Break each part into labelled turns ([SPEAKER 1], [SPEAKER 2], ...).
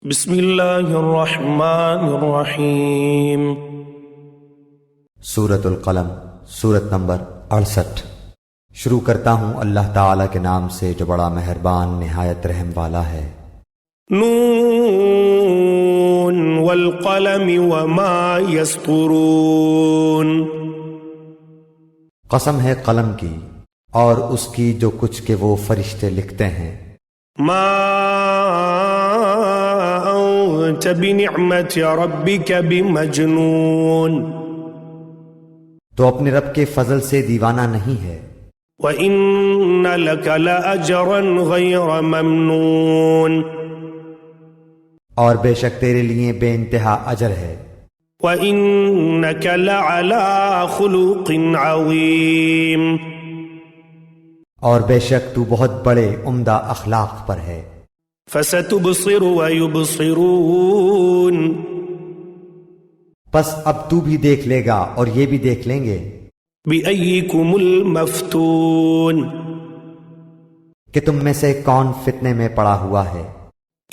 [SPEAKER 1] بسم اللہ الرحمن الرحیم۔
[SPEAKER 2] سورۃ القلم، سورت نمبر 68۔ شروع کرتا ہوں اللہ تعالیٰ کے نام سے جو بڑا مہربان نہایت رحم والا ہے۔
[SPEAKER 1] نون والقلم وما یسطرون۔
[SPEAKER 2] قسم ہے قلم کی اور اس کی جو کچھ کہ وہ فرشتے لکھتے ہیں۔
[SPEAKER 1] ما انت بنعمت ربک بمجنون۔
[SPEAKER 2] تو اپنے رب کے فضل سے دیوانہ نہیں ہے۔
[SPEAKER 1] وَإِنَّ لَكَ لَأَجْرًا غَيْرَ مَمْنُونٍ۔
[SPEAKER 2] اور بے شک تیرے لیے بے انتہا اجر ہے۔
[SPEAKER 1] وَإِنَّكَ لَعَلَىٰ خُلُقٍ عَظِيمٍ۔
[SPEAKER 2] اور بے شک تو بہت بڑے عمدہ اخلاق پر ہے۔
[SPEAKER 1] فَسَتُبْصِرُ وَيُبْصِرُونَ۔
[SPEAKER 2] پس اب تو بھی دیکھ لے گا اور یہ بھی دیکھ لیں گے۔
[SPEAKER 1] بِأَيِّكُمُ الْمَفْتُونُ۔
[SPEAKER 2] کہ تم میں سے کون فتنے میں پڑا ہوا ہے۔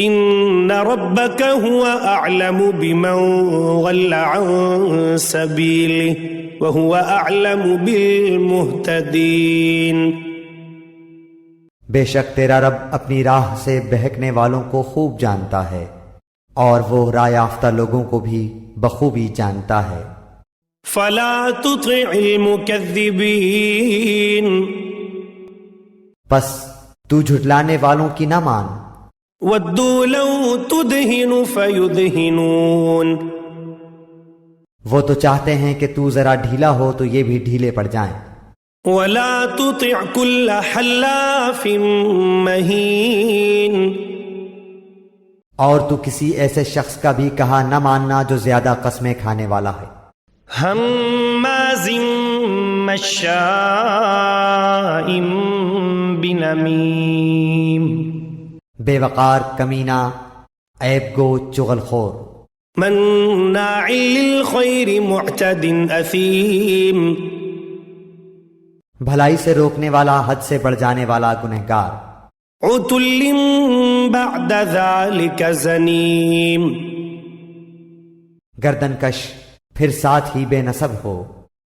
[SPEAKER 1] إِنَّ رَبَّكَ هُوَ أَعْلَمُ بِمَنْ ضَلَّ عَنْ سَبِيلِهِ وَهُوَ أَعْلَمُ بِالْمُهْتَدِينَ۔
[SPEAKER 2] بے شک تیرا رب اپنی راہ سے بہکنے والوں کو خوب جانتا ہے اور وہ راہ یافتہ لوگوں کو بھی بخوبی جانتا ہے۔
[SPEAKER 1] فَلَا تُطِعِ الْمُكَذِّبِينَ۔
[SPEAKER 2] پس تو جھٹلانے والوں کی نہ مان۔
[SPEAKER 1] وَدُّوا لَوْ تُدْهِنُ فَيُدْهِنُونَ۔
[SPEAKER 2] وہ تو چاہتے ہیں کہ تو ذرا ڈھیلا ہو تو یہ بھی ڈھیلے پڑ جائیں۔
[SPEAKER 1] وَلَا تُطِعْ كُلَّ حَلَّافٍ مَّهِينٍ۔
[SPEAKER 2] اور تو کسی ایسے شخص کا بھی کہا نہ ماننا جو زیادہ قسمیں کھانے والا ہے۔
[SPEAKER 1] ہمازٍ مشاء بنمیم۔
[SPEAKER 2] بے وقار، کمینہ، عیب گو، چغل خور،
[SPEAKER 1] مناع للخیر معتد اثیم۔
[SPEAKER 2] بھلائی سے روکنے والا، حد سے بڑھ جانے والا، گنہگار،
[SPEAKER 1] عتل بعد ذلك زنیم۔
[SPEAKER 2] گردن کش، پھر ساتھ ہی بے نسب ہو۔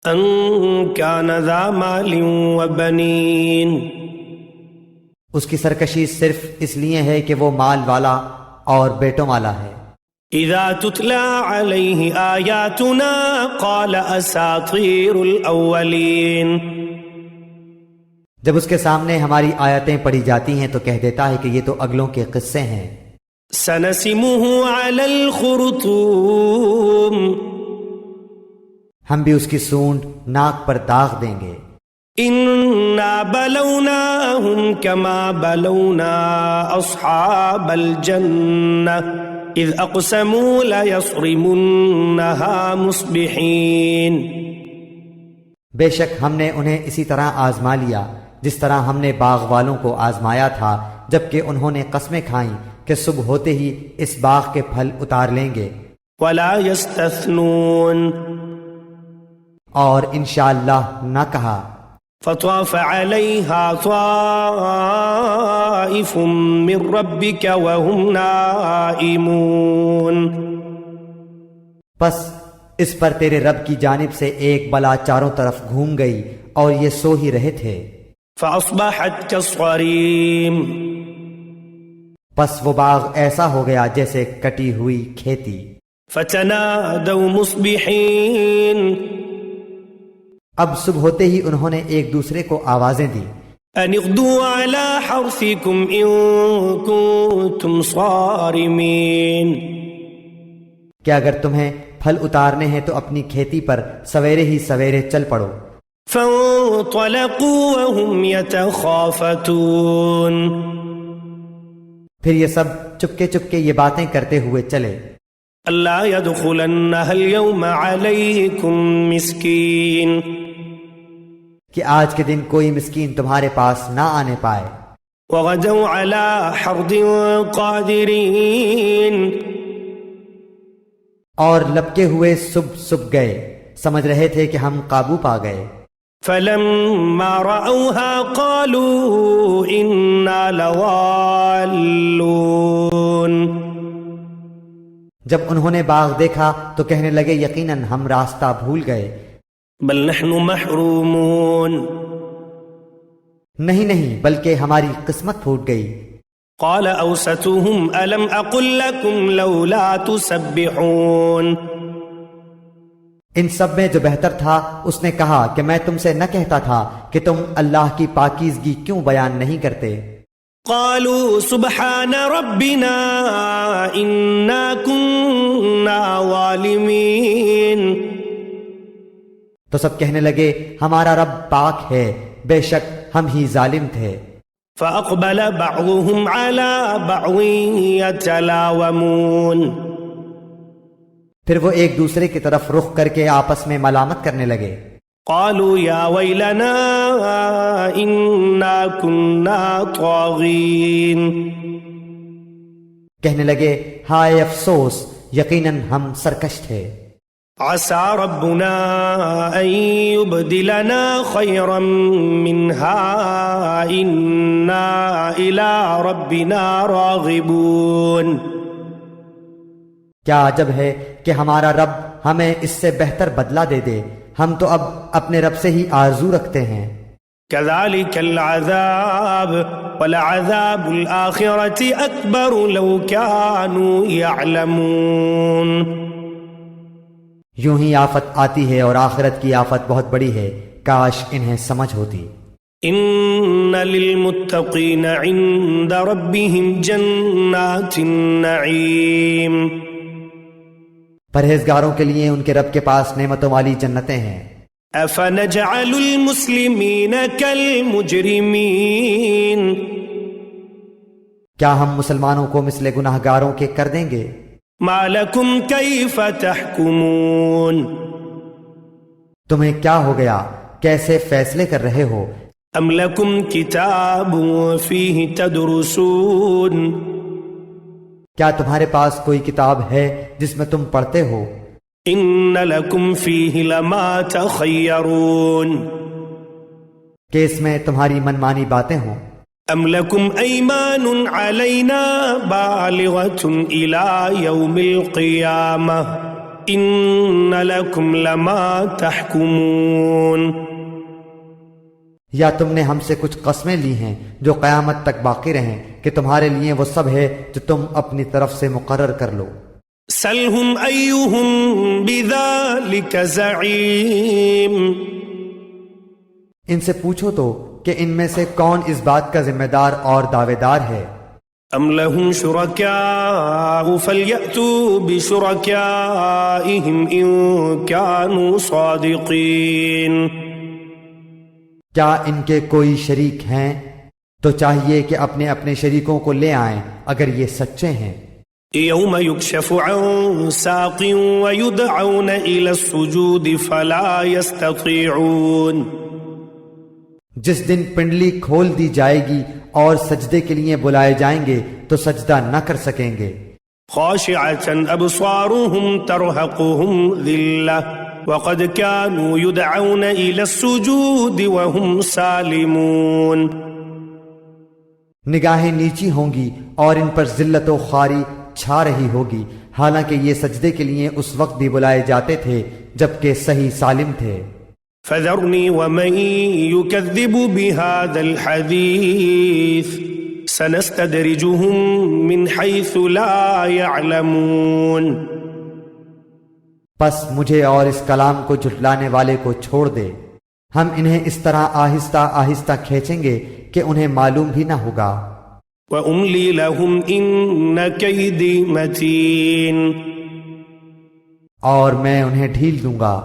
[SPEAKER 1] ان کان ذا مال وبنین۔
[SPEAKER 2] اس کی سرکشی صرف اس لیے ہے کہ وہ مال والا اور بیٹوں والا ہے۔
[SPEAKER 1] اذا تتلى علیہ آیاتنا قال اساطیر الاولین۔
[SPEAKER 2] جب اس کے سامنے ہماری آیتیں پڑھی جاتی ہیں تو کہہ دیتا ہے کہ یہ تو اگلوں کے قصے ہیں۔
[SPEAKER 1] سنسمہ علی الخرطوم۔
[SPEAKER 2] ہم بھی اس کی سونڈ ناک پر داغ دیں گے۔
[SPEAKER 1] انا بلوناہم کما بلونا اصحاب الجنہ اذ اقسموا لیصرمنہا مصبحین۔
[SPEAKER 2] بے شک ہم نے انہیں اسی طرح آزما لیا جس طرح ہم نے باغ والوں کو آزمایا تھا جبکہ انہوں نے قسمیں کھائیں کہ صبح ہوتے ہی اس باغ کے پھل اتار لیں گے۔
[SPEAKER 1] ولا یستثنون۔
[SPEAKER 2] اور انشاءاللہ نہ کہا۔
[SPEAKER 1] فطاف علیہا طائف من ربک وهم نائمون۔
[SPEAKER 2] پس اس پر تیرے رب کی جانب سے ایک بلا چاروں طرف گھوم گئی اور یہ سو ہی رہے تھے۔
[SPEAKER 1] فاصبحت کالصریم۔
[SPEAKER 2] پس وہ باغ ایسا ہو گیا جیسے کٹی ہوئی کھیتی۔
[SPEAKER 1] فتنادوا مصبحین۔
[SPEAKER 2] اب صبح ہوتے ہی انہوں نے ایک دوسرے کو آوازیں دی۔
[SPEAKER 1] ان اغدوا علی حرثکم ان کنتم صارمین۔
[SPEAKER 2] کہ اگر تمہیں پھل اتارنے ہیں تو اپنی کھیتی پر سویرے ہی سویرے چل پڑو۔
[SPEAKER 1] فانطلقوا وهم يتخافتون۔
[SPEAKER 2] پھر یہ سب چپکے چپکے یہ باتیں کرتے ہوئے چلے۔
[SPEAKER 1] الا يدخلنها اليوم عليكم مسکین۔
[SPEAKER 2] کہ آج کے دن کوئی مسکین تمہارے پاس نہ آنے پائے۔
[SPEAKER 1] وغدوا على حرد قادرین۔
[SPEAKER 2] اور لپکے ہوئے صبح گئے، سمجھ رہے تھے کہ ہم قابو پا گئے۔
[SPEAKER 1] فلما رأوها قالوا إنا لضالون۔
[SPEAKER 2] جب انہوں نے باغ دیکھا تو کہنے لگے یقیناً ہم راستہ بھول گئے.
[SPEAKER 1] بل نحن محرومون.
[SPEAKER 2] نہیں بلکہ ہماری قسمت پھوٹ گئی.
[SPEAKER 1] قال اوسطهم الم اقل لكم لولا تسبحون.
[SPEAKER 2] ان سب میں جو بہتر تھا اس نے کہا کہ میں تم سے نہ کہتا تھا کہ تم اللہ کی پاکیزگی کیوں بیان نہیں کرتے.
[SPEAKER 1] قالوا سبحان ربنا انا كنا ظالمين.
[SPEAKER 2] تو سب کہنے لگے ہمارا رب پاک ہے، بے شک ہم ہی ظالم تھے.
[SPEAKER 1] فاقبل بعضهم على بعض يتلاومون.
[SPEAKER 2] پھر وہ ایک دوسرے کی طرف رخ کر کے آپس میں ملامت کرنے لگے.
[SPEAKER 1] قالوا يا ويلنا انا كنا طاغين.
[SPEAKER 2] کہنے لگے ہائے افسوس، یقیناً ہم سرکش تھے.
[SPEAKER 1] عسى ربنا ان يبدلنا خيرا منها انا الى ربنا راغبون.
[SPEAKER 2] کیا عجب ہے کہ ہمارا رب ہمیں اس سے بہتر بدلہ دے دے، ہم تو اب اپنے رب سے ہی آرزو رکھتے ہیں.
[SPEAKER 1] كذلك العذاب ولعذاب الآخرة أكبر لو كانوا يعلمون.
[SPEAKER 2] یوں ہی آفت آتی ہے اور آخرت کی آفت بہت بڑی ہے، کاش انہیں سمجھ ہوتی.
[SPEAKER 1] ان للمتقین عند ربهم جنات النعیم.
[SPEAKER 2] پرہیزگاروں کے لیے ان کے رب کے پاس نعمتوں والی جنتیں ہیں.
[SPEAKER 1] افنجعل المسلمین کالمجرمین.
[SPEAKER 2] کیا ہم مسلمانوں کو مثل گناہگاروں کے کر دیں گے؟
[SPEAKER 1] ما لکم کیف تحکمون.
[SPEAKER 2] تمہیں کیا ہو گیا، کیسے فیصلے کر رہے ہو؟
[SPEAKER 1] ام لکم کتاب فیہ تدرسون.
[SPEAKER 2] کیا تمہارے پاس کوئی کتاب ہے جس میں تم پڑھتے ہو؟
[SPEAKER 1] ان لکم فیہ لما تخیرون.
[SPEAKER 2] کہ اس میں تمہاری منمانی باتیں ہوں.
[SPEAKER 1] ام لکم ایمان علینا بالغۃ الی یوم القیامہ ان لکم لما تحکمون.
[SPEAKER 2] یا تم نے ہم سے کچھ قسمیں لی ہیں جو قیامت تک باقی رہیں کہ تمہارے لیے وہ سب ہے جو تم اپنی طرف سے مقرر کر لو.
[SPEAKER 1] سلہم ایہم بذالک زعیم.
[SPEAKER 2] ان سے پوچھو تو کہ ان میں سے کون اس بات کا ذمہ دار اور دعوے دار ہے.
[SPEAKER 1] ام لہم شرکاء فلیأتوا بشرکائہم ان کانوا صادقین.
[SPEAKER 2] کیا ان کے کوئی شریک ہیں؟ تو چاہیے کہ اپنے اپنے شریکوں کو لے آئیں اگر یہ سچے ہیں.
[SPEAKER 1] یوم یکشف عن ساق ویدعون الی السجود فلا یستطیعون.
[SPEAKER 2] جس دن پنڈلی کھول دی جائے گی اور سجدے کے لیے بلائے جائیں گے تو سجدہ نہ کر سکیں گے.
[SPEAKER 1] خاشعۃ ابصارهم ترهقهم ذلہ وقد كانوا يدعون الى السجود وهم سالمون.
[SPEAKER 2] نگاہیں نیچی ہوں گی اور ان پر ذلت و خواری چھا رہی ہوگی، حالانکہ یہ سجدے کے لیے اس وقت بھی بلائے جاتے تھے جبکہ صحیح سالم تھے.
[SPEAKER 1] فذرنی ومن يكذب بهذا الحديث سنستدرجهم من حيث لا يعلمون.
[SPEAKER 2] پس مجھے اور اس کلام کو جھٹلانے والے کو چھوڑ دے، ہم انہیں اس طرح آہستہ آہستہ کھینچیں گے کہ انہیں معلوم بھی نہ ہوگا.
[SPEAKER 1] وَأُمْلِي لَهُمْ إِنَّ كَيْدِي مَتِينٌ.
[SPEAKER 2] اور میں انہیں ڈھیل دوں گا،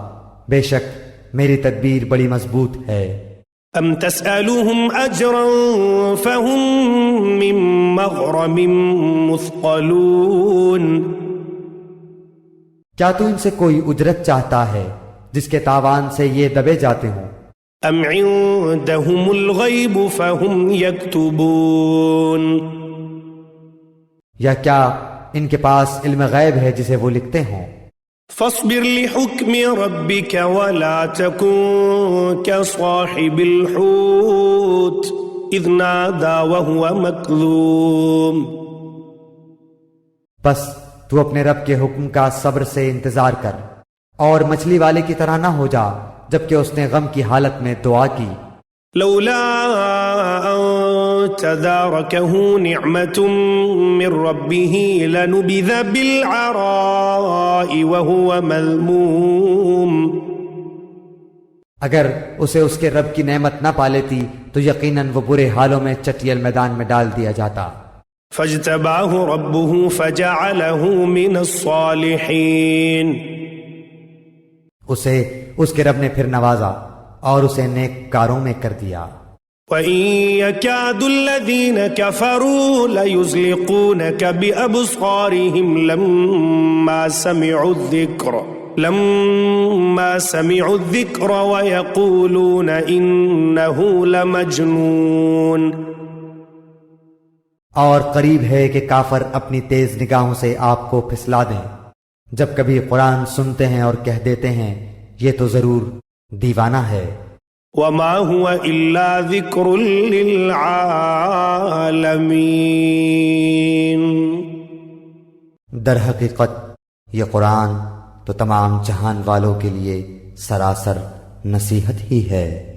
[SPEAKER 2] بے شک میری تدبیر بڑی مضبوط ہے.
[SPEAKER 1] ام تسألهم اجرا فهم من مغرم مثقلون.
[SPEAKER 2] کیا تو ان سے کوئی اجرت چاہتا ہے جس کے تاوان سے یہ دبے جاتے ہوں؟
[SPEAKER 1] ام عندهم الغیب فهم یکتبون.
[SPEAKER 2] یا کیا ان کے پاس علم غیب ہے جسے وہ لکھتے ہوں؟
[SPEAKER 1] فاصبر لحکم ربک ولا تکن کصاحب الحوت اذ نادى وهو مکظوم.
[SPEAKER 2] بس تو اپنے رب کے حکم کا صبر سے انتظار کر اور مچھلی والے کی طرح نہ ہو جا جبکہ اس نے غم کی حالت میں دعا کی
[SPEAKER 1] لولا أن تداركه نعمة من ربه لنبذ بالعراء وهو مذموم
[SPEAKER 2] اگر اسے اس کے رب کی نعمت نہ پا لیتی تو یقیناً وہ برے حالوں میں چٹیل میدان میں ڈال دیا جاتا
[SPEAKER 1] فاجتباه ربه فجعله من الصالحين
[SPEAKER 2] اسے اس کے رب نے پھر نوازا اور اسے نیک کاروں میں کر دیا
[SPEAKER 1] وَإِن يَكَادُ الَّذِينَ كَفَرُوا لَيُزْلِقُونَكَ بِأَبْصَارِهِمْ لَمَّا سَمِعُوا الذِّكْرَ وَيَقُولُونَ إِنَّهُ لَمَجْنُونَ
[SPEAKER 2] اور قریب ہے کہ کافر اپنی تیز نگاہوں سے آپ کو پھسلا دیں جب کبھی قرآن سنتے ہیں اور کہہ دیتے ہیں یہ تو ضرور دیوانہ ہے
[SPEAKER 1] وَمَا هُوَ إِلَّا ذِكْرٌ لِّلْعَالَمِينَ
[SPEAKER 2] در حقیقت یہ قرآن تو تمام جہان والوں کے لیے سراسر نصیحت ہی ہے